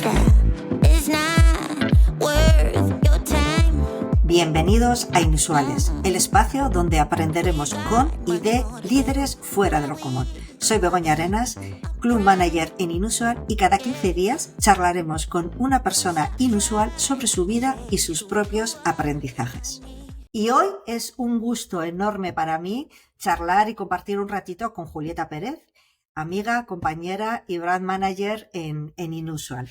step is not worth your time. Bienvenidos a Inusuales, el espacio donde aprenderemos con y de líderes fuera de lo común. Soy Begoña Arenas, Club Manager en Inusual, y cada 15 días charlaremos con una persona inusual sobre su vida y sus propios aprendizajes. Y hoy es un gusto enorme para mí charlar y compartir un ratito con Julieta Pérez, amiga, compañera y brand manager en Inusual.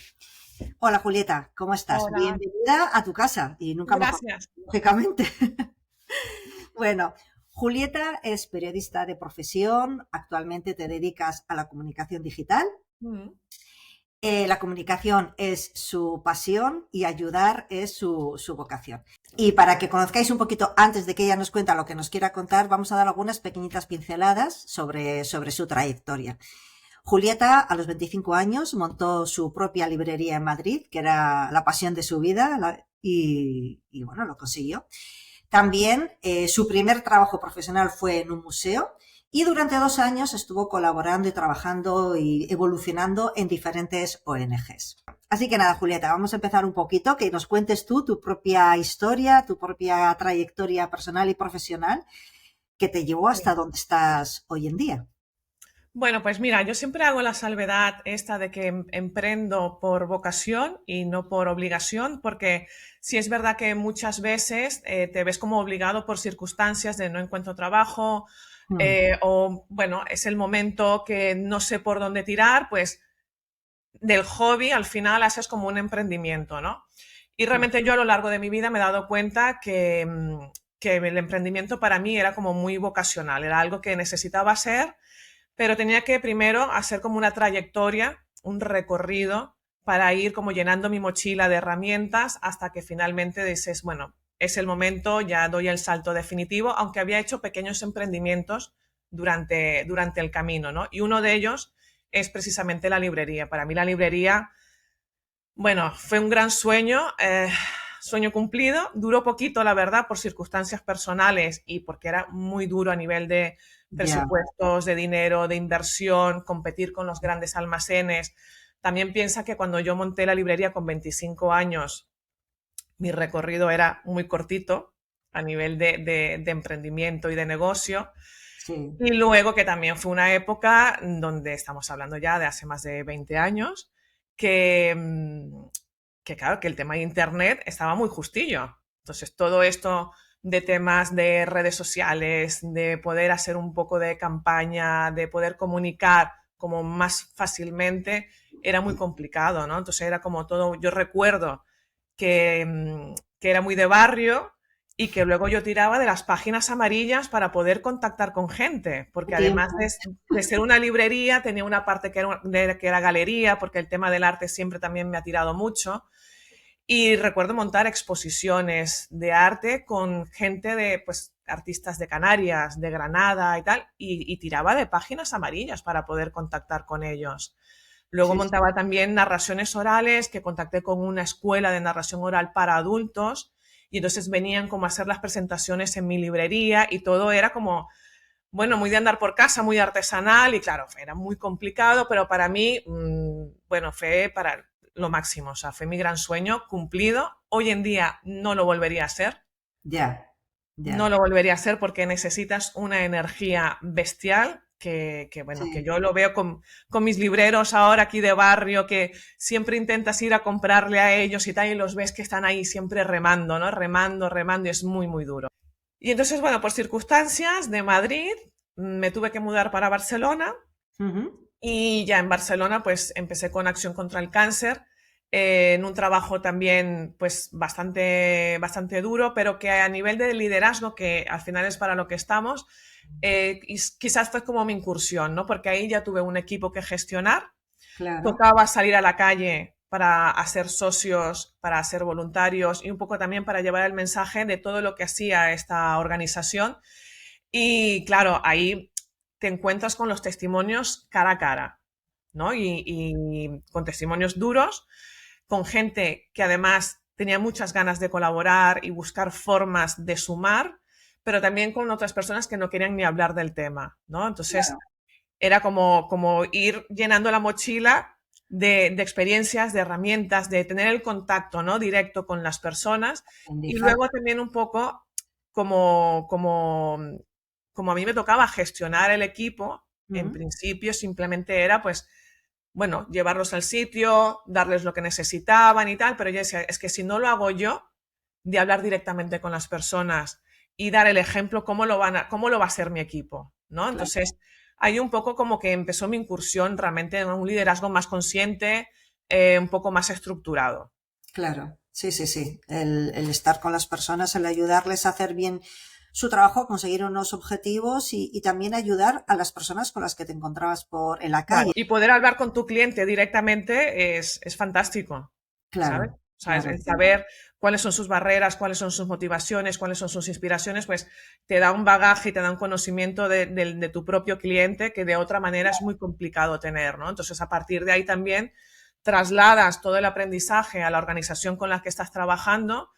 Hola Julieta, ¿cómo estás? Hola. Bienvenida a tu casa y nunca mejor, Gracias. lógicamente. Bueno, Julieta es periodista de profesión, actualmente te dedicas a la comunicación digital. La comunicación es su pasión y ayudar es su vocación. Y para que conozcáis un poquito, antes de que ella nos cuente lo que nos quiera contar, vamos a dar algunas pequeñitas pinceladas sobre su trayectoria. Julieta, a los 25 años, montó su propia librería en Madrid, que era la pasión de su vida, y bueno, lo consiguió. También su primer trabajo profesional fue en un museo, y durante 2 años estuvo colaborando y trabajando y evolucionando en diferentes ONGs. Así que nada, Julieta, vamos a empezar un poquito, que nos cuentes tú tu propia historia, tu propia trayectoria personal y profesional que te llevó hasta donde estás hoy en día. Bueno, pues mira, yo siempre hago la salvedad esta de que emprendo por vocación y no por obligación, porque sí es verdad que muchas veces te ves como obligado por circunstancias de no encuentro trabajo o, bueno, es el momento que no sé por dónde tirar, pues del hobby al final haces como un emprendimiento, ¿no? Y realmente yo a lo largo de mi vida me he dado cuenta que el emprendimiento para mí era como muy vocacional, era algo que necesitaba hacer, pero tenía que primero hacer como una trayectoria, un recorrido para ir como llenando mi mochila de herramientas hasta que finalmente dices, bueno, es el momento, ya doy el salto definitivo, aunque había hecho pequeños emprendimientos durante el camino, ¿no? Y uno de ellos es precisamente la librería. Para mí la librería, bueno, fue un gran sueño, sueño cumplido. Duró poquito, la verdad, por circunstancias personales y porque era muy duro a nivel de presupuestos, de dinero, de inversión, competir con los grandes almacenes. También piensa que cuando yo monté la librería con 25 años, mi recorrido era muy cortito a nivel de emprendimiento y de negocio. Sí. Y luego que también fue una época donde estamos hablando ya de hace más de 20 años, que claro, que el tema de Internet estaba muy justillo. Entonces, todo esto de temas de redes sociales, de poder hacer un poco de campaña, de poder comunicar como más fácilmente, era muy complicado, ¿no? Entonces, era como todo, yo recuerdo que era muy de barrio y que luego yo tiraba de las páginas amarillas para poder contactar con gente, porque además de ser una librería, tenía una parte que era galería, porque el tema del arte siempre también me ha tirado mucho. Y recuerdo montar exposiciones de arte con gente de, pues, artistas de Canarias, de Granada y tal, y tiraba de páginas amarillas para poder contactar con ellos. Luego montaba también narraciones orales, que contacté con una escuela de narración oral para adultos, y entonces venían como a hacer las presentaciones en mi librería y todo era como, bueno, muy de andar por casa, muy artesanal y claro, era muy complicado, pero para mí, bueno, fue para lo máximo, o sea, fue mi gran sueño cumplido. Hoy en día no lo volvería a hacer. No lo volvería a hacer porque necesitas una energía bestial que yo lo veo con mis libreros ahora aquí de barrio, que siempre intentas ir a comprarle a ellos y tal, y los ves que están ahí siempre remando, ¿no? Remando, y es muy, muy duro. Y entonces, bueno, por circunstancias de Madrid, me tuve que mudar para Barcelona y ya en Barcelona pues empecé con Acción contra el Cáncer, en un trabajo también pues bastante duro, pero que a nivel de liderazgo, que al final es para lo que estamos, quizás fue como mi incursión, ¿no? Porque ahí ya tuve un equipo que gestionar, tocaba salir a la calle para hacer socios, para ser voluntarios y un poco también para llevar el mensaje de todo lo que hacía esta organización. Y claro, ahí te encuentras con los testimonios cara a cara, ¿no? Y con testimonios duros, con gente que además tenía muchas ganas de colaborar y buscar formas de sumar, pero también con otras personas que no querían ni hablar del tema, ¿no? Entonces, era como ir llenando la mochila de experiencias, de herramientas, de tener el contacto, ¿no? Directo con las personas. Y luego también un poco como a mí me tocaba gestionar el equipo, en principio simplemente era pues, bueno, llevarlos al sitio, darles lo que necesitaban y tal, pero yo decía, es que si no lo hago yo, de hablar directamente con las personas y dar el ejemplo, ¿cómo lo va a hacer mi equipo? ¿No? Claro. Entonces, ahí un poco como que empezó mi incursión realmente en un liderazgo más consciente, un poco más estructurado. Claro, sí, sí, sí. El estar con las personas, el ayudarles a hacer bien su trabajo, a conseguir unos objetivos y también ayudar a las personas con las que te encontrabas en la calle. Claro, y poder hablar con tu cliente directamente es fantástico, ¿sabes? Claro, O sea, claro. el saber cuáles son sus barreras, cuáles son sus motivaciones, cuáles son sus inspiraciones, pues te da un bagaje y te da un conocimiento de tu propio cliente que de otra manera es muy complicado tener, ¿no? Entonces, a partir de ahí también trasladas todo el aprendizaje a la organización con la que estás trabajando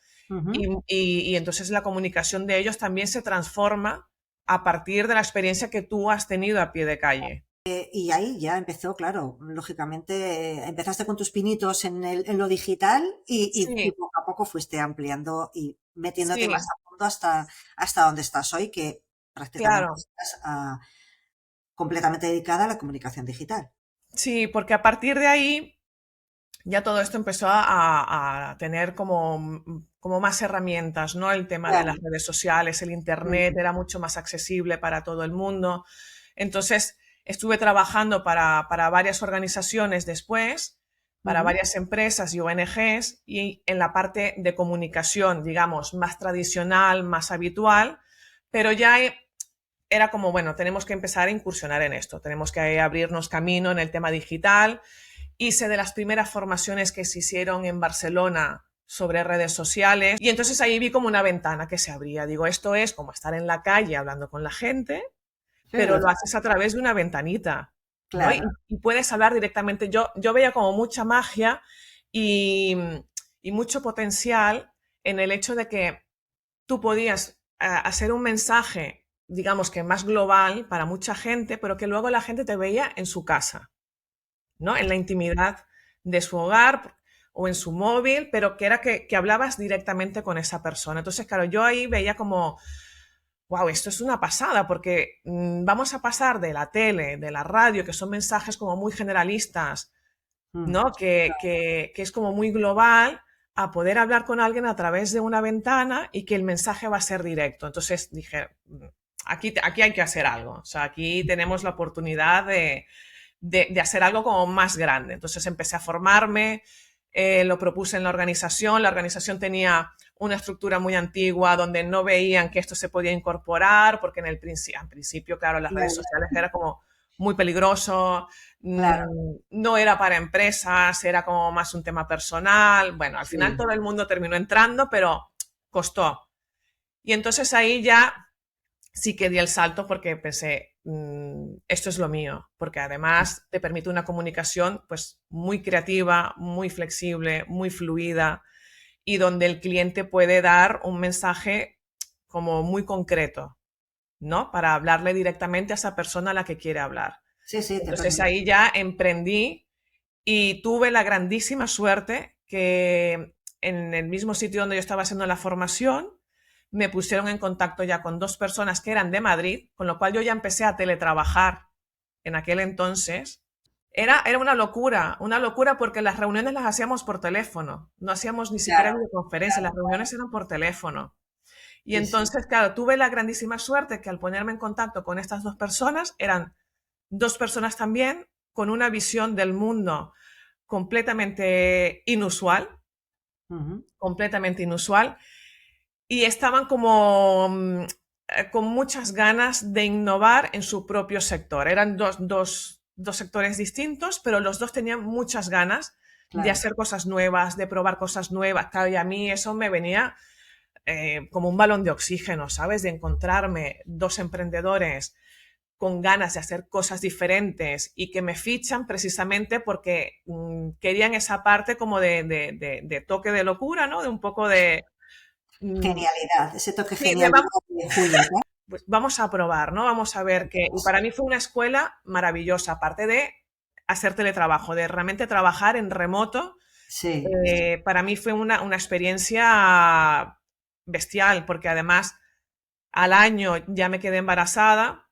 y entonces la comunicación de ellos también se transforma a partir de la experiencia que tú has tenido a pie de calle. Y ahí ya empezó, claro, lógicamente empezaste con tus pinitos en lo digital y Sí, poco a poco fuiste ampliando y metiéndote sí, más a fondo hasta donde estás hoy, que prácticamente claro. estás completamente dedicada a la comunicación digital. Sí, porque a partir de ahí ya todo esto empezó a tener como más herramientas, ¿no? El tema de Claro. las redes sociales, el internet era mucho más accesible para todo el mundo. Entonces, estuve trabajando para varias organizaciones después, para Ujú. varias empresas y ONGs, y en la parte de comunicación, digamos, más tradicional, más habitual, pero ya era como, bueno, tenemos que empezar a incursionar en esto, tenemos que abrirnos camino en el tema digital. Hice de las primeras formaciones que se hicieron en Barcelona sobre redes sociales y entonces ahí vi como una ventana que se abría. Digo, esto es como estar en la calle hablando con la gente, Sí, pero lo haces a través de una ventanita, ¿no? claro. Y puedes hablar directamente. Yo veía como mucha magia y, y mucho potencial en el hecho de que tú podías hacer un mensaje, digamos que más global para mucha gente, pero que luego la gente te veía en su casa, ¿no? En la intimidad de su hogar o en su móvil, pero que era que hablabas directamente con esa persona. Entonces, claro, yo ahí veía como, wow, esto es una pasada, porque vamos a pasar de la tele, de la radio, que son mensajes como muy generalistas, Mm. ¿no? Que es como muy global, a poder hablar con alguien a través de una ventana y que el mensaje va a ser directo. Entonces dije, aquí hay que hacer algo. O sea, aquí tenemos la oportunidad de hacer algo como más grande. Entonces empecé a formarme, lo propuse en la organización tenía una estructura muy antigua donde no veían que esto se podía incorporar, porque en el principio, claro, las redes Claro, sociales era como muy peligroso, claro, no era para empresas, era como más un tema personal. Bueno, al final sí. todo el mundo terminó entrando, pero costó. Y entonces ahí ya sí que di el salto porque pensé, esto es lo mío, porque además te permite una comunicación pues muy creativa, muy flexible, muy fluida y donde el cliente puede dar un mensaje como muy concreto, ¿no? Para hablarle directamente a esa persona a la que quiere hablar. Sí, sí, te Entonces permite. ahí ya emprendí y tuve la grandísima suerte que en el mismo sitio donde yo estaba haciendo la formación, me pusieron en contacto ya con dos personas que eran de Madrid, con lo cual yo ya empecé a teletrabajar en aquel entonces. Era una locura porque las reuniones las hacíamos por teléfono, no hacíamos ni siquiera Claro, videoconferencia, las reuniones eran por teléfono. Y sí, sí. entonces, claro, tuve la grandísima suerte que al ponerme en contacto con estas dos personas, eran dos personas también con una visión del mundo completamente inusual, Ujú. completamente inusual, y estaban como con muchas ganas de innovar en su propio sector. Eran dos sectores distintos, pero los dos tenían muchas ganas de Claro. hacer cosas nuevas, de probar cosas nuevas. Claro, y a mí eso me venía como un balón de oxígeno, ¿sabes? De encontrarme dos emprendedores con ganas de hacer cosas diferentes y que me fichan precisamente porque querían esa parte como de toque de locura, ¿no? De un poco de... mm, Genialidad, ese toque sí, genialidad de Julia, ¿no? pues vamos a probar, ¿no? Vamos a ver qué... Y para mí fue una escuela maravillosa, aparte de hacer teletrabajo, de realmente trabajar en remoto. Sí, Para mí fue una experiencia bestial, porque además al año ya me quedé embarazada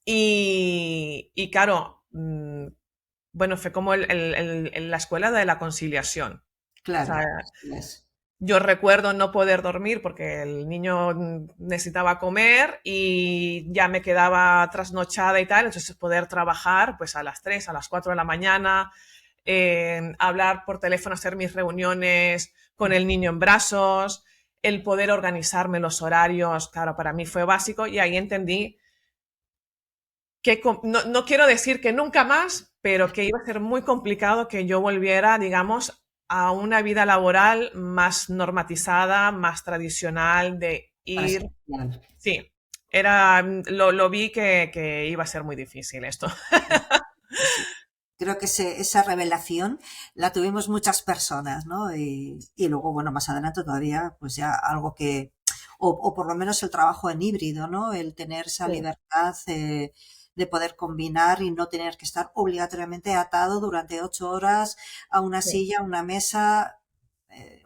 y claro, bueno, fue como la escuela de la conciliación. O sea, claro. Es. yo recuerdo no poder dormir porque el niño necesitaba comer y ya me quedaba trasnochada y tal, entonces poder trabajar pues a las 3, a las 4 de la mañana, hablar por teléfono, hacer mis reuniones con el niño en brazos, el poder organizarme los horarios, claro, para mí fue básico y ahí entendí que no quiero decir que nunca más, pero que iba a ser muy complicado que yo volviera, digamos, a una vida laboral más normatizada, más tradicional, de ir. Presencial. Sí, lo vi que iba a ser muy difícil esto. Sí. Creo que esa revelación la tuvimos muchas personas, ¿no? Y luego, bueno, más adelante todavía, pues ya algo que, o por lo menos el trabajo en híbrido, ¿no? El tener esa Sí, libertad de poder combinar y no tener que estar obligatoriamente atado durante 8 horas a una sí. silla, a una mesa,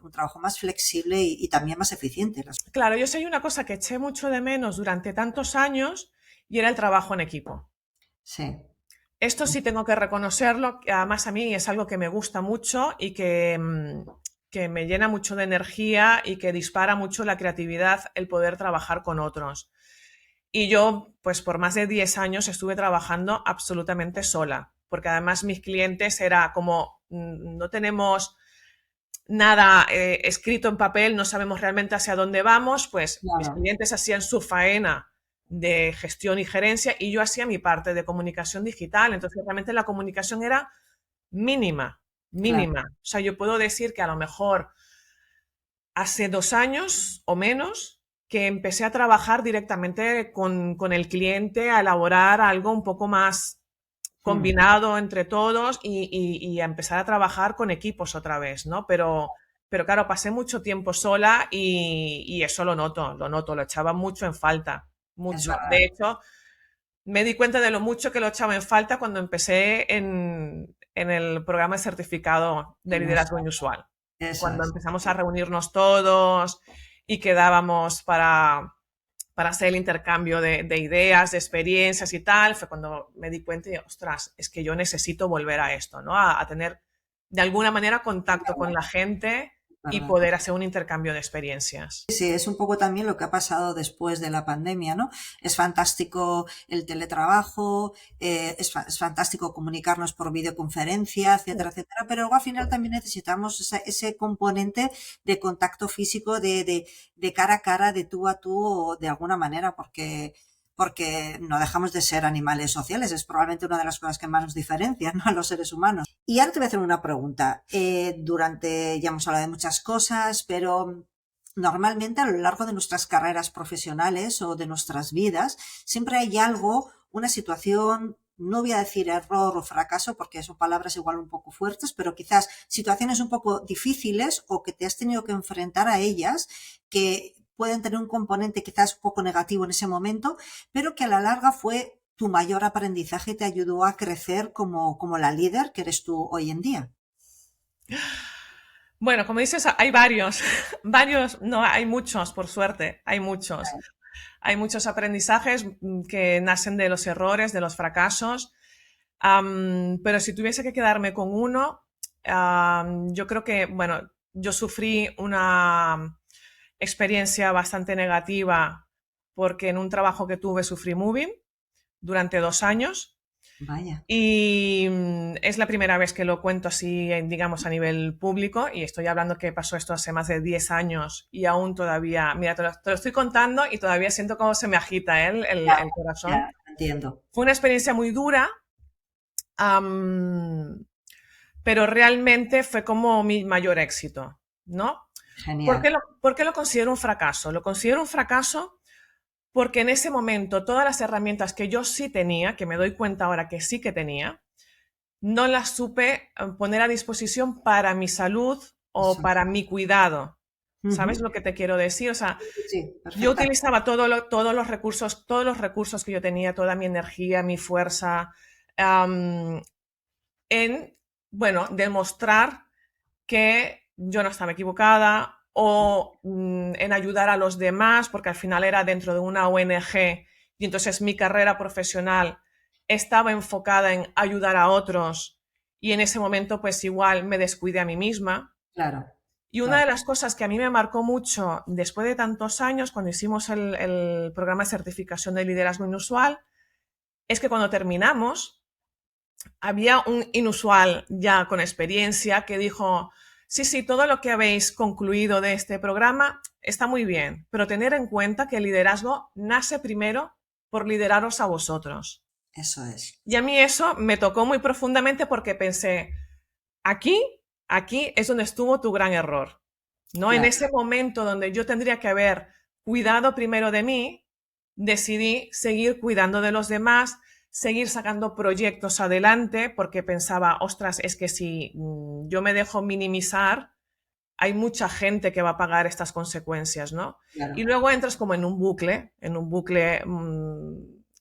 un trabajo más flexible y también más eficiente. Claro, yo sé una cosa que eché mucho de menos durante tantos años y era el trabajo en equipo. Sí, Esto sí tengo que reconocerlo, que además a mí es algo que me gusta mucho y que me llena mucho de energía y que dispara mucho la creatividad el poder trabajar con otros. Y yo, pues por más de 10 años estuve trabajando absolutamente sola, porque además mis clientes era como, no tenemos nada escrito en papel, no sabemos realmente hacia dónde vamos, pues mis claro, clientes hacían su faena de gestión y gerencia y yo hacía mi parte de comunicación digital. Entonces, realmente la comunicación era mínima, claro. mínima. O sea, yo puedo decir que a lo mejor hace 2 años o menos que empecé a trabajar directamente con el cliente, a elaborar algo un poco más Mm, combinado entre todos y a empezar a trabajar con equipos otra vez, ¿no? Pero claro, pasé mucho tiempo sola y eso lo echaba mucho en falta, es mucho. verdad. De hecho, me di cuenta de lo mucho que lo echaba en falta cuando empecé en el programa de certificado de liderazgo inusual, Eso cuando es. empezamos a reunirnos todos y quedábamos para hacer el intercambio de ideas, de experiencias y tal, fue cuando me di cuenta y, ostras, es que yo necesito volver a esto, ¿no? A tener de alguna manera contacto con la gente y ¿Verdad? poder hacer un intercambio de experiencias. Sí, es un poco también lo que ha pasado después de la pandemia, ¿no? Es fantástico el teletrabajo, es fantástico comunicarnos por videoconferencia, etcétera, etcétera, pero luego al final también necesitamos ese componente de contacto físico, de cara a cara, de tú a tú, o de alguna manera, porque no dejamos de ser animales sociales, es probablemente una de las cosas que más nos diferencian, ¿no? A los seres humanos. Y ahora te voy a hacer una pregunta. Ya hemos hablado de muchas cosas, pero normalmente a lo largo de nuestras carreras profesionales o de nuestras vidas, siempre hay algo, una situación, no voy a decir error o fracaso porque son palabras igual un poco fuertes, pero quizás situaciones un poco difíciles o que te has tenido que enfrentar a ellas que pueden tener un componente quizás un poco negativo en ese momento, pero que a la larga fue tu mayor aprendizaje y te ayudó a crecer como la líder que eres tú hoy en día. Bueno, como dices, hay varios, varios, no, hay muchos, por suerte, hay muchos. Hay muchos aprendizajes que nacen de los errores, de los fracasos, pero si tuviese que quedarme con uno, yo creo que, bueno, yo sufrí una experiencia bastante negativa porque en un trabajo que tuve sufrí moving durante 2 años Vaya, y es la primera vez que lo cuento así, digamos, a nivel público y estoy hablando que pasó esto hace más de 10 años y aún todavía, mira, te lo estoy contando y todavía siento cómo se me agita ya, el corazón. ya, entiendo. Fue una experiencia muy dura, am, pero realmente fue como mi mayor éxito, ¿no? Genial. Por qué lo considero un fracaso? Lo considero un fracaso porque en ese momento todas las herramientas que yo sí tenía, que me doy cuenta ahora que sí que tenía, no las supe poner a disposición para mi salud o Eso. para mi cuidado. ¿Sabes Ujú. lo que te quiero decir? O sea, Sí, yo perfecta. utilizaba todos los recursos que yo tenía, toda mi energía, mi fuerza, en, bueno, demostrar que yo no estaba equivocada o en ayudar a los demás, porque al final era dentro de una ONG y entonces mi carrera profesional estaba enfocada en ayudar a otros y en ese momento pues igual me descuidé a mí misma. Claro, Y una de claro. las cosas que a mí me marcó mucho después de tantos años, cuando hicimos el programa de certificación de liderazgo inusual, es que cuando terminamos, había un inusual ya con experiencia que dijo, sí, sí, todo lo que habéis concluido de este programa está muy bien, pero tener en cuenta que el liderazgo nace primero por lideraros a vosotros. Eso es. Y a mí eso me tocó muy profundamente porque pensé, aquí, aquí es donde estuvo tu gran error, ¿no? En Claro. ese momento donde yo tendría que haber cuidado primero de mí, decidí seguir cuidando de los demás, seguir sacando proyectos adelante, porque pensaba, ostras, es que si yo me dejo minimizar, hay mucha gente que va a pagar estas consecuencias, ¿no? Y Claro. luego entras como en un bucle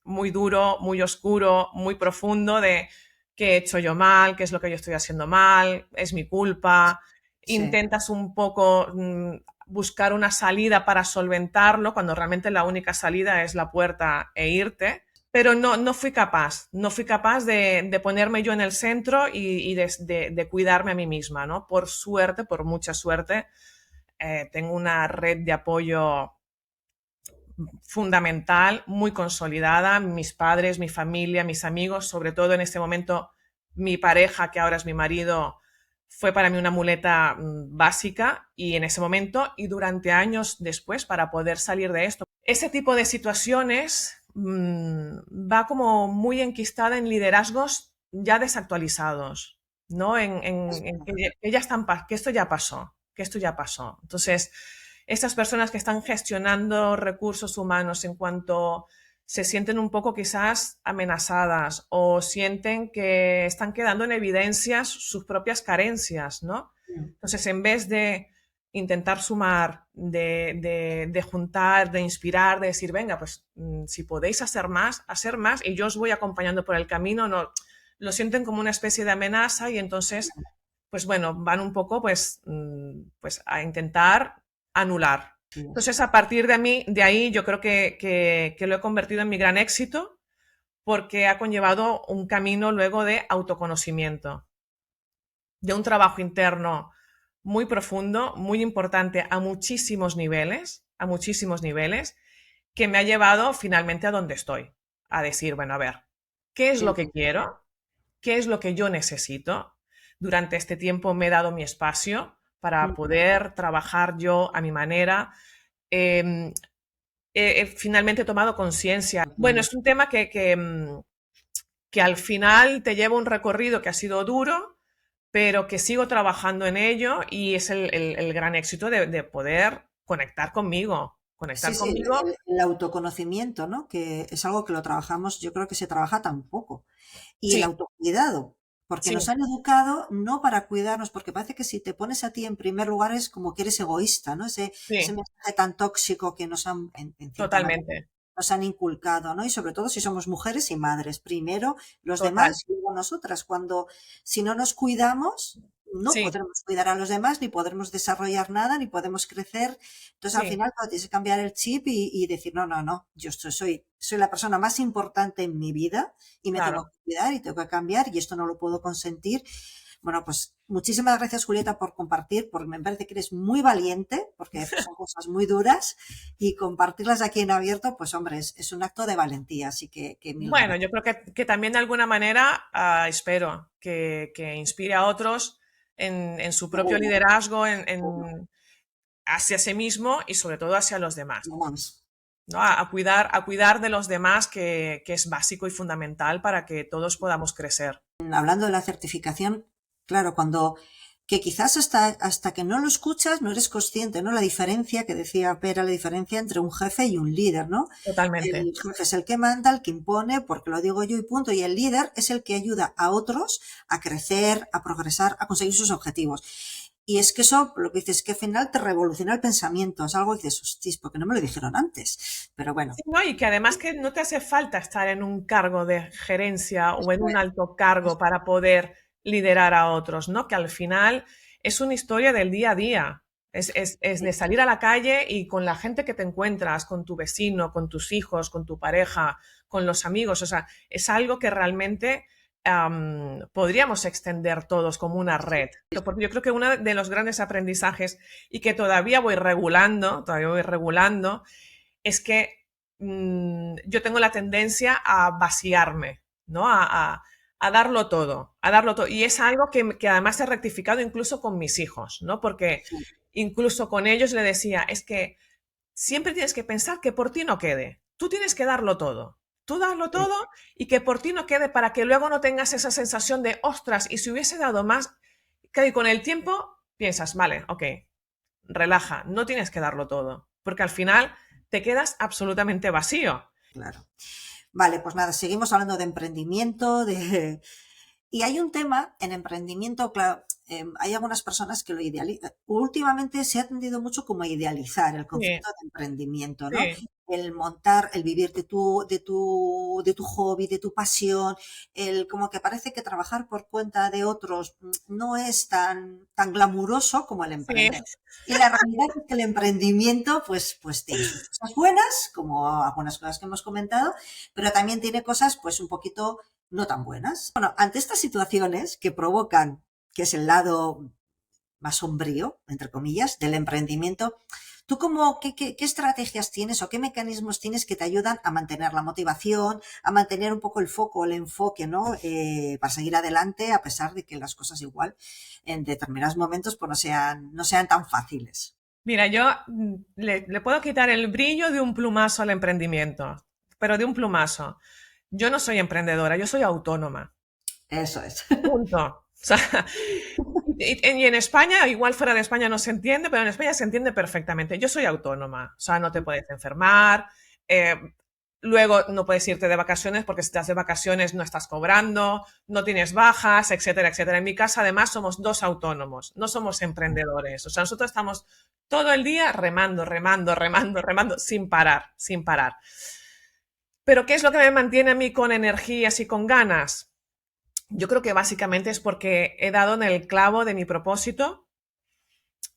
muy duro, muy oscuro, muy profundo de qué he hecho yo mal, qué es lo que yo estoy haciendo mal, es mi culpa. Sí. Intentas un poco buscar una salida para solventarlo, cuando realmente la única salida es la puerta e irte. Pero no fui capaz, no fui capaz de ponerme yo en el centro y de cuidarme a mí misma, ¿no? Por suerte, por mucha suerte, tengo una red de apoyo fundamental, muy consolidada, mis padres, mi familia, mis amigos, sobre todo en este momento mi pareja, que ahora es mi marido, fue para mí una muleta básica y en ese momento y durante años después para poder salir de esto. Ese tipo de situaciones va como muy enquistada en liderazgos ya desactualizados, ¿no? En que ya están, que esto ya pasó, que esto ya pasó. Entonces, estas personas que están gestionando recursos humanos en cuanto se sienten un poco quizás amenazadas o sienten que están quedando en evidencias sus propias carencias, ¿no? Entonces, en vez de intentar sumar, de juntar, de inspirar, de decir, venga, pues si podéis hacer más y yo os voy acompañando por el camino, no, lo sienten como una especie de amenaza y entonces, pues bueno, van un poco pues a intentar anular. Entonces, a partir de ahí, yo creo que lo he convertido en mi gran éxito porque ha conllevado un camino luego de autoconocimiento, de un trabajo interno muy profundo, muy importante a muchísimos niveles, que me ha llevado finalmente a donde estoy, a decir, bueno, a ver, ¿qué es lo que quiero? ¿Qué es lo que yo necesito? Durante este tiempo me he dado mi espacio para poder trabajar yo a mi manera. Finalmente he tomado conciencia. Bueno, es un tema que al final te lleva un recorrido que ha sido duro, pero que sigo trabajando en ello y es el gran éxito de poder conectar conmigo. Sí, Conectar sí, conmigo, el autoconocimiento, ¿no? Que es algo que lo trabajamos, yo creo que se trabaja tan poco. Y el sí, autocuidado, porque sí, nos han educado no para cuidarnos, porque parece que si te pones a ti en primer lugar es como que eres egoísta, ¿no? Ese sí, mensaje tan tóxico que nos han, en cierta manera, totalmente, nos han inculcado, ¿no? Y sobre todo si somos mujeres y madres, primero los total, demás y luego nosotras. Cuando si no nos cuidamos, no sí, podremos cuidar a los demás, ni podremos desarrollar nada, ni podemos crecer. Entonces, al sí, final, cuando tienes que cambiar el chip y decir, no, no, no, yo soy la persona más importante en mi vida y me tengo claro. que cuidar y tengo que cambiar y esto no lo puedo consentir. Bueno, pues muchísimas gracias, Julieta, por compartir, porque me parece que eres muy valiente, porque son cosas muy duras y compartirlas aquí en abierto, pues hombre, es un acto de valentía, así que mil Bueno, gracias. yo creo que también de alguna manera espero que inspire a otros en su propio Seguro, liderazgo, seguro. hacia sí mismo y sobre todo hacia los demás, Vamos. ¿no? A cuidar de los demás, que es básico y fundamental para que todos podamos crecer. Hablando de la certificación, claro, cuando que quizás hasta que no lo escuchas no eres consciente, ¿no? La diferencia que decía Pera, la diferencia entre un jefe y un líder, ¿no? Totalmente. El jefe es el que manda, el que impone, porque lo digo yo y punto, y el líder es el que ayuda a otros a crecer, a progresar, a conseguir sus objetivos. Y es que eso, lo que dices, es que al final te revoluciona el pensamiento, es algo que dices, hostis, porque no me lo dijeron antes. Pero bueno, Sí, ¿no? Y que además que no te hace falta estar en un cargo de gerencia o en un alto cargo para poder liderar a otros, ¿no? Que al final es una historia del día a día. Es de salir a la calle y con la gente que te encuentras, con tu vecino, con tus hijos, con tu pareja, con los amigos. O sea, es algo que realmente podríamos extender todos como una red. Porque yo creo que uno de los grandes aprendizajes y que todavía voy regulando, es que yo tengo la tendencia a vaciarme, ¿no? A darlo todo, a darlo todo. Y es algo que además he rectificado incluso con mis hijos, ¿no? Porque incluso con ellos le decía, es que siempre tienes que pensar que por ti no quede. Tú tienes que darlo todo. Tú darlo todo y que por ti no quede para que luego no tengas esa sensación de, ostras, y si hubiese dado más, que con el tiempo piensas, vale, ok, relaja, no tienes que darlo todo, porque al final te quedas absolutamente vacío. Claro. Vale, pues nada, seguimos hablando de emprendimiento, y hay un tema en emprendimiento, claro, hay algunas personas que lo idealizan. Últimamente se ha tendido mucho como a idealizar el concepto de emprendimiento, ¿no? Sí. El montar, el vivir de tu hobby, de tu pasión, como que parece que trabajar por cuenta de otros no es tan glamuroso como el emprender. Sí. Y la realidad es que el emprendimiento, pues tiene sus cosas buenas, como algunas cosas que hemos comentado, pero también tiene cosas, pues un poquito no tan buenas. Bueno, ante estas situaciones que provocan, que es el lado más sombrío, entre comillas, del emprendimiento, ¿tú qué estrategias tienes o qué mecanismos tienes que te ayudan a mantener la motivación, a mantener un poco el foco, el enfoque, ¿no? Para seguir adelante, a pesar de que las cosas igual en determinados momentos pues no sean tan fáciles? Mira, yo le puedo quitar el brillo de un plumazo al emprendimiento, pero de un plumazo. Yo no soy emprendedora, yo soy autónoma. Eso es. Punto. O sea, y en España, igual fuera de España no se entiende, pero en España se entiende perfectamente. Yo soy autónoma, o sea, no te puedes enfermar, luego no puedes irte de vacaciones porque si estás de vacaciones no estás cobrando, no tienes bajas, etcétera, etcétera. En mi casa, además, somos dos autónomos, no somos emprendedores. O sea, nosotros estamos todo el día remando, remando, remando, remando, sin parar, sin parar. Pero ¿qué es lo que me mantiene a mí con energías y con ganas? Yo creo que básicamente es porque he dado en el clavo de mi propósito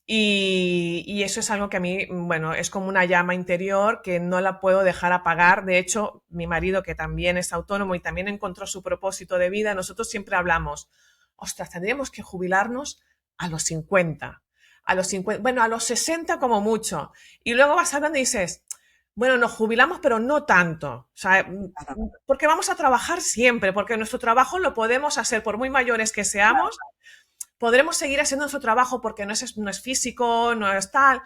y eso es algo que a mí, bueno, es como una llama interior que no la puedo dejar apagar. De hecho, mi marido, que también es autónomo y también encontró su propósito de vida, nosotros siempre hablamos, ostras, tendríamos que jubilarnos a los 50, bueno, a los 60 como mucho. Y luego vas hablando y dices, bueno, nos jubilamos, pero no tanto. O sea, porque vamos a trabajar siempre, porque nuestro trabajo lo podemos hacer, por muy mayores que seamos, podremos seguir haciendo nuestro trabajo porque no es físico, no es tal.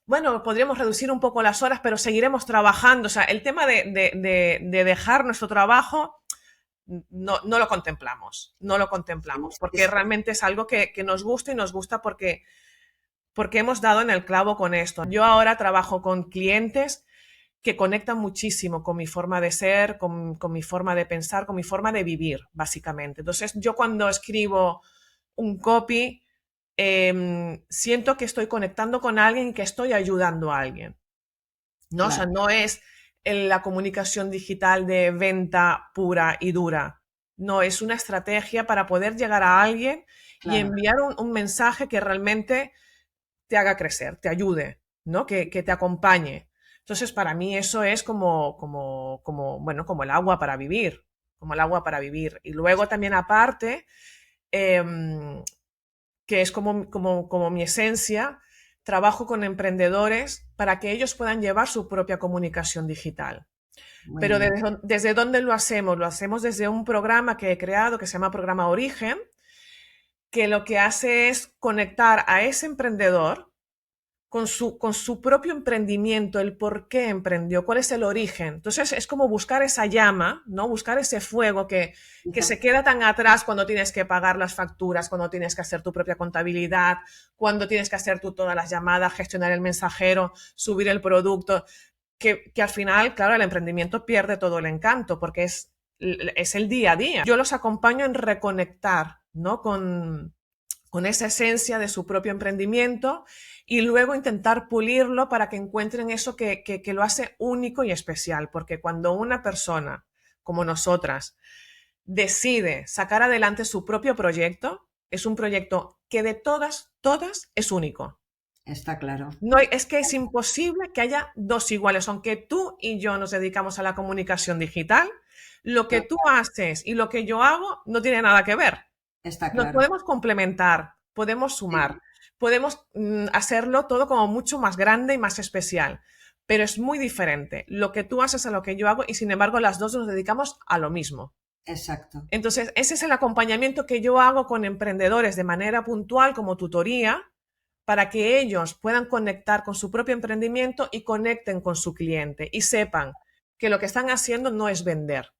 Bueno, podríamos reducir un poco las horas, pero seguiremos trabajando. O sea, el tema de dejar nuestro trabajo no lo contemplamos, no lo contemplamos, porque realmente es algo que nos gusta y nos gusta porque hemos dado en el clavo con esto. Yo ahora trabajo con clientes que conectan muchísimo con mi forma de ser, con mi forma de pensar, con mi forma de vivir, básicamente. Entonces, yo cuando escribo un copy, siento que estoy conectando con alguien y que estoy ayudando a alguien, ¿no? Claro. O sea, no es la comunicación digital de venta pura y dura. No, es una estrategia para poder llegar a alguien y enviar un mensaje que realmente te haga crecer, te ayude, ¿no? Que te acompañe. Entonces, para mí eso es como el agua para vivir, como el agua para vivir. Y luego también aparte, que es como mi esencia, trabajo con emprendedores para que ellos puedan llevar su propia comunicación digital. Pero ¿desde dónde lo hacemos? Lo hacemos desde un programa que he creado que se llama Programa Origen, que lo que hace es conectar a ese emprendedor con su propio emprendimiento, el por qué emprendió, cuál es el origen. Entonces es como buscar esa llama, ¿no? Buscar ese fuego que se queda tan atrás cuando tienes que pagar las facturas, cuando tienes que hacer tu propia contabilidad, cuando tienes que hacer tú todas las llamadas, gestionar el mensajero, subir el producto, que al final, claro, el emprendimiento pierde todo el encanto porque es el día a día. Yo los acompaño en reconectar, ¿no? con esa esencia de su propio emprendimiento y luego intentar pulirlo para que encuentren eso que lo hace único y especial, porque cuando una persona como nosotras decide sacar adelante su propio proyecto, es un proyecto que de todas es único. Está claro. No, es que es imposible que haya dos iguales, aunque tú y yo nos dedicamos a la comunicación digital, lo que tú haces y lo que yo hago no tiene nada que ver. Está Nos claro. podemos complementar, podemos sumar, podemos hacerlo todo como mucho más grande y más especial, pero es muy diferente lo que tú haces a lo que yo hago y sin embargo las dos nos dedicamos a lo mismo. Exacto. Entonces, ese es el acompañamiento que yo hago con emprendedores de manera puntual como tutoría para que ellos puedan conectar con su propio emprendimiento y conecten con su cliente y sepan que lo que están haciendo no es vender,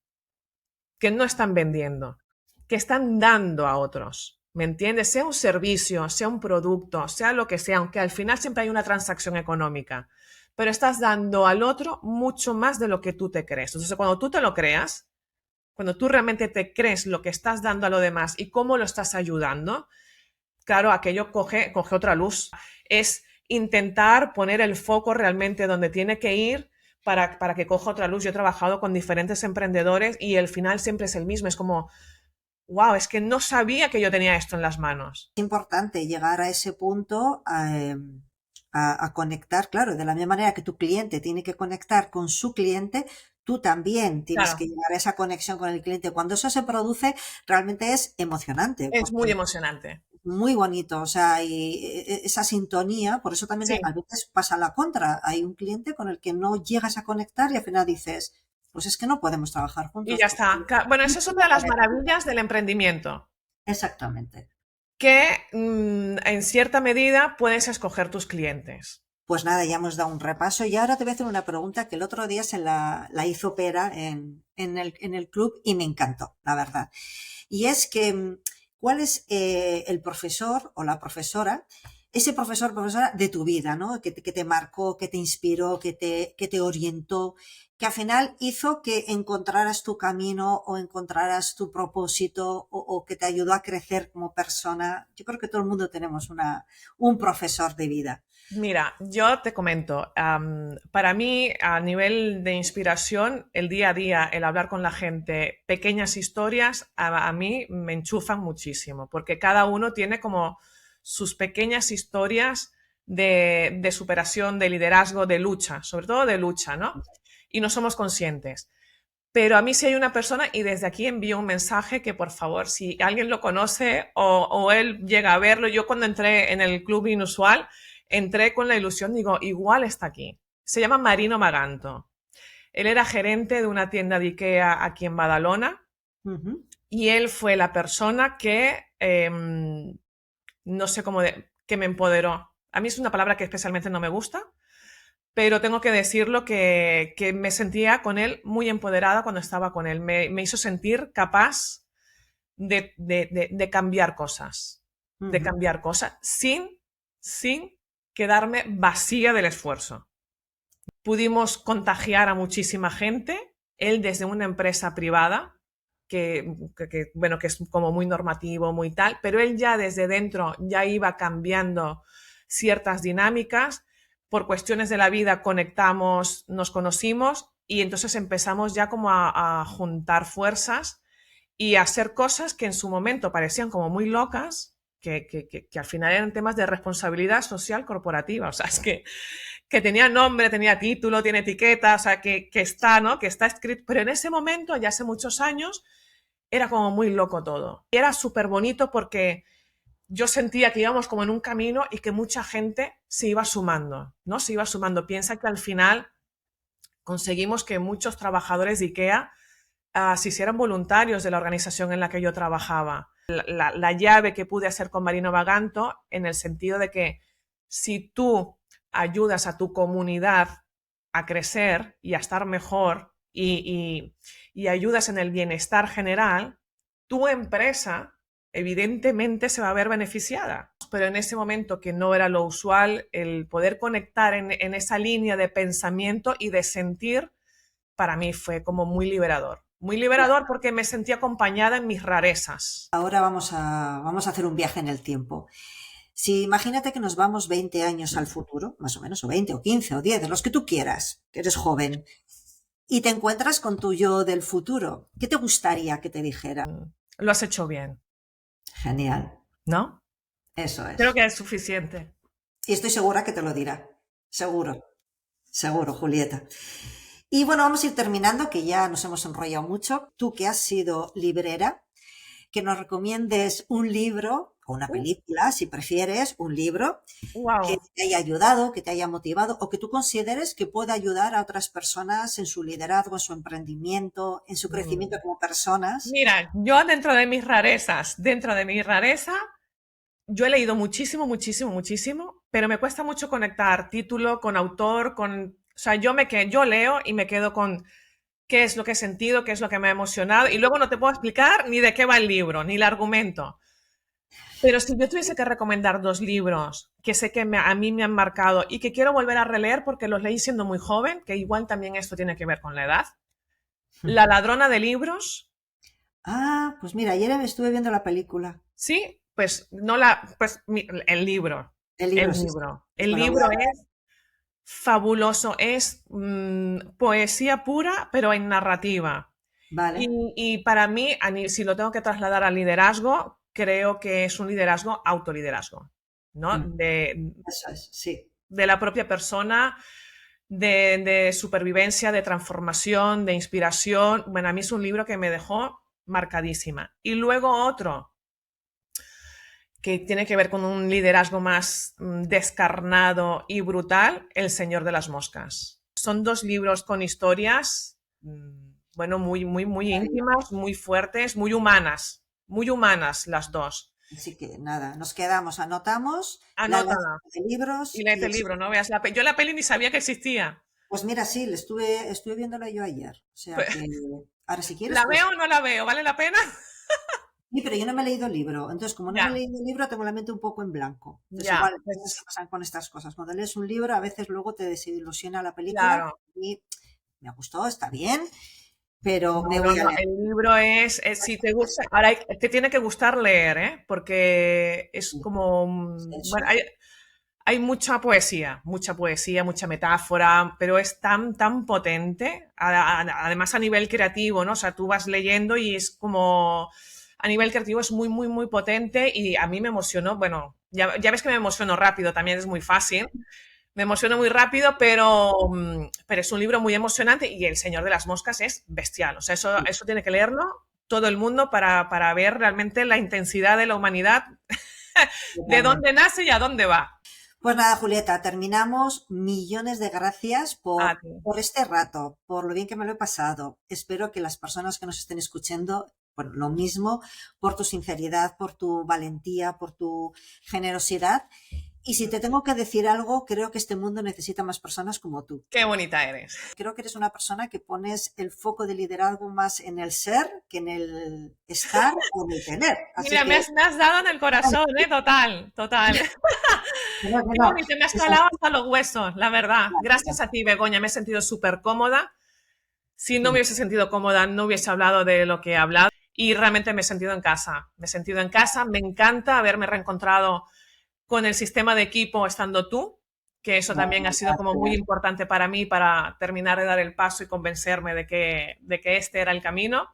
que no están vendiendo, que están dando a otros. ¿Me entiendes? Sea un servicio, sea un producto, sea lo que sea, aunque al final siempre hay una transacción económica, pero estás dando al otro mucho más de lo que tú te crees. Entonces, cuando tú te lo creas, cuando tú realmente te crees lo que estás dando a lo demás y cómo lo estás ayudando, claro, aquello coge otra luz. Es intentar poner el foco realmente donde tiene que ir para que coja otra luz. Yo he trabajado con diferentes emprendedores y el final siempre es el mismo. Es como, wow, es que no sabía que yo tenía esto en las manos. Es importante llegar a ese punto a conectar, claro, de la misma manera que tu cliente tiene que conectar con su cliente, tú también tienes Claro, que llegar a esa conexión con el cliente. Cuando eso se produce, realmente es emocionante, es muy porque emocionante. muy bonito, o sea, y esa sintonía, por eso también Sí, a veces pasa la contra. Hay un cliente con el que no llegas a conectar y al final dices, pues es que no podemos trabajar y juntos ya porque está. Bueno, esa es otra de las maravillas del emprendimiento, exactamente. que en cierta medida puedes escoger tus clientes. Pues nada, ya hemos dado un repaso y ahora te voy a hacer una pregunta que el otro día la hizo Pera en el club y me encantó, la verdad. Y es que, ¿cuál es el profesor o la profesora, ese profesor o profesora de tu vida, ¿no? Que te marcó, que te inspiró, que te orientó, que al final hizo que encontraras tu camino o encontraras tu propósito o que te ayudó a crecer como persona? Yo creo que todo el mundo tenemos un profesor de vida. Mira, yo te comento, para mí a nivel de inspiración, el día a día, el hablar con la gente, pequeñas historias, a mí me enchufan muchísimo, porque cada uno tiene como sus pequeñas historias de superación, de liderazgo, de lucha, sobre todo de lucha, ¿no? Y no somos conscientes. Pero a mí sí hay una persona, y desde aquí envío un mensaje que por favor, si alguien lo conoce o él llega a verlo, yo cuando entré en el club inusual, entré con la ilusión, digo, igual está aquí. Se llama Marino Maganto. Él era gerente de una tienda de IKEA aquí en Badalona Ujú. y él fue la persona que, no sé cómo, que me empoderó. A mí es una palabra que especialmente no me gusta, pero tengo que decirlo que me sentía con él muy empoderada cuando estaba con él. Me hizo sentir capaz de cambiar cosas, de Ujú. cambiar cosas sin quedarme vacía del esfuerzo. Pudimos contagiar a muchísima gente, él desde una empresa privada, bueno, que es como muy normativo, muy tal, pero él ya desde dentro ya iba cambiando ciertas dinámicas. Por cuestiones de la vida conectamos, nos conocimos y entonces empezamos ya como a juntar fuerzas y a hacer cosas que en su momento parecían como muy locas, que al final eran temas de responsabilidad social corporativa. O sea, es que tenía nombre, tenía título, tiene etiqueta, o sea, que está, ¿no? Que está escrito. Pero en ese momento, ya hace muchos años, era como muy loco todo. Y era súper bonito porque yo sentía que íbamos como en un camino y que mucha gente se iba sumando, ¿no? Se iba sumando. Piensa que al final conseguimos que muchos trabajadores de IKEA se hicieran voluntarios de la organización en la que yo trabajaba. La llave que pude hacer con Marino Vaganto en el sentido de que si tú ayudas a tu comunidad a crecer y a estar mejor y ayudas en el bienestar general, tu empresa evidentemente se va a ver beneficiada. Pero en ese momento que no era lo usual, el poder conectar en esa línea de pensamiento y de sentir, para mí fue como muy liberador. Muy liberador porque me sentí acompañada en mis rarezas. Ahora vamos a hacer un viaje en el tiempo. Si imagínate que nos vamos 20 años al futuro, más o menos, o 20, o 15, o 10, de los que tú quieras, que eres joven. y te encuentras con tu yo del futuro. ¿Qué te gustaría que te dijera? Lo has hecho bien. Genial. ¿No? Eso es. Creo que es suficiente. Y estoy segura que te lo dirá. Seguro. Seguro, Julieta. Y bueno, vamos a ir terminando, que ya nos hemos enrollado mucho. Tú que has sido librera, que nos recomiendes un libro o una película, si prefieres, un libro que te haya ayudado, que te haya motivado o que tú consideres que pueda ayudar a otras personas en su liderazgo, en su emprendimiento, en su crecimiento como personas. Mira, yo dentro de mi rareza, yo he leído muchísimo, pero me cuesta mucho conectar título con autor, o sea, yo leo y me quedo con qué es lo que he sentido, qué es lo que me ha emocionado, y luego no te puedo explicar ni de qué va el libro, ni el argumento. Pero si yo tuviese que recomendar 2 libros que sé que a mí me han marcado y que quiero volver a releer porque los leí siendo muy joven, que igual también esto tiene que ver con la edad, La ladrona de libros. Ah, pues mira, ayer estuve viendo la película. Sí, pues el libro. El libro, sí. El libro es fabuloso, es poesía pura, pero en narrativa. Vale. Y para mí, si lo tengo que trasladar al liderazgo, creo que es un liderazgo, autoliderazgo, ¿no? Eso es, sí. De la propia persona, de supervivencia, de transformación, de inspiración. Bueno, a mí es un libro que me dejó marcadísima. Y luego otro que tiene que ver con un liderazgo más descarnado y brutal, El Señor de las Moscas. Son 2 libros con historias, bueno, muy íntimas, muy fuertes, muy humanas las 2. Así que nada, nos quedamos, anotamos. Anótala. Libros. Y léete el libro, no veas yo la peli ni sabía que existía. Pues mira, sí, estuve viéndola yo ayer. O sea que ahora si quieres. ¿La veo o no la veo? ¿Vale la pena? Sí, pero yo no me he leído el libro. Entonces, como no me he leído el libro, tengo la mente un poco en blanco. Entonces, igual se pasan con estas cosas. Cuando lees un libro, a veces luego te desilusiona la película. Claro. Y me gustó, está bien, pero me voy a leer. El libro es si te gusta, ahora te tiene que gustar leer, ¿eh? Porque es como, bueno, hay mucha poesía, mucha metáfora, pero es tan potente, además a nivel creativo, ¿no? O sea, tú vas leyendo y es como, a nivel creativo es muy potente y a mí me emocionó, bueno, ya ves que me emociono rápido, también es muy fácil. Me emociono muy rápido, pero es un libro muy emocionante y El Señor de las Moscas es bestial. O sea, eso tiene que leerlo todo el mundo para ver realmente la intensidad de la humanidad, de dónde nace y a dónde va. Pues nada, Julieta, terminamos. Millones de gracias por este rato, por lo bien que me lo he pasado. Espero que las personas que nos estén escuchando, bueno, lo mismo, por tu sinceridad, por tu valentía, por tu generosidad. Y si te tengo que decir algo, creo que este mundo necesita más personas como tú. Qué bonita eres. Creo que eres una persona que pones el foco de liderazgo más en el ser que en el estar o en el tener. Así Mira, me has dado en el corazón, ¿eh? Total. Qué bonito, me has calado hasta los huesos, la verdad. Gracias a ti, Begoña, me he sentido súper cómoda. Si no me hubiese sentido cómoda, no hubiese hablado de lo que he hablado. Y realmente me he sentido en casa. Me encanta haberme reencontrado con el sistema de equipo estando tú, que eso también ha sido como muy importante para mí para terminar de dar el paso y convencerme de que este era el camino.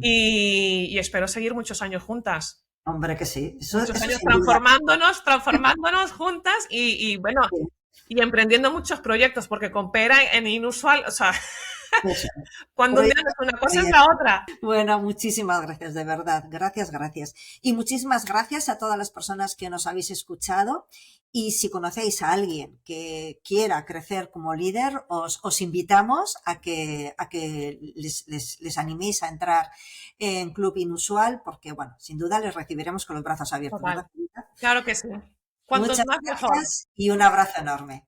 Y espero seguir muchos años juntas. Hombre, que sí. Muchos años transformándonos juntas y bueno, y emprendiendo muchos proyectos, porque con Pera en Inusual, o sea, cuando un día no es una cosa es la otra. Bueno, muchísimas gracias, de verdad. Gracias. Y muchísimas gracias a todas las personas que nos habéis escuchado. Y si conocéis a alguien que quiera crecer como líder, os invitamos a que les animéis a entrar en Club Inusual, porque, bueno, sin duda les recibiremos con los brazos abiertos. Claro que sí. Cuantos Muchas más, gracias mejor. Y un abrazo enorme.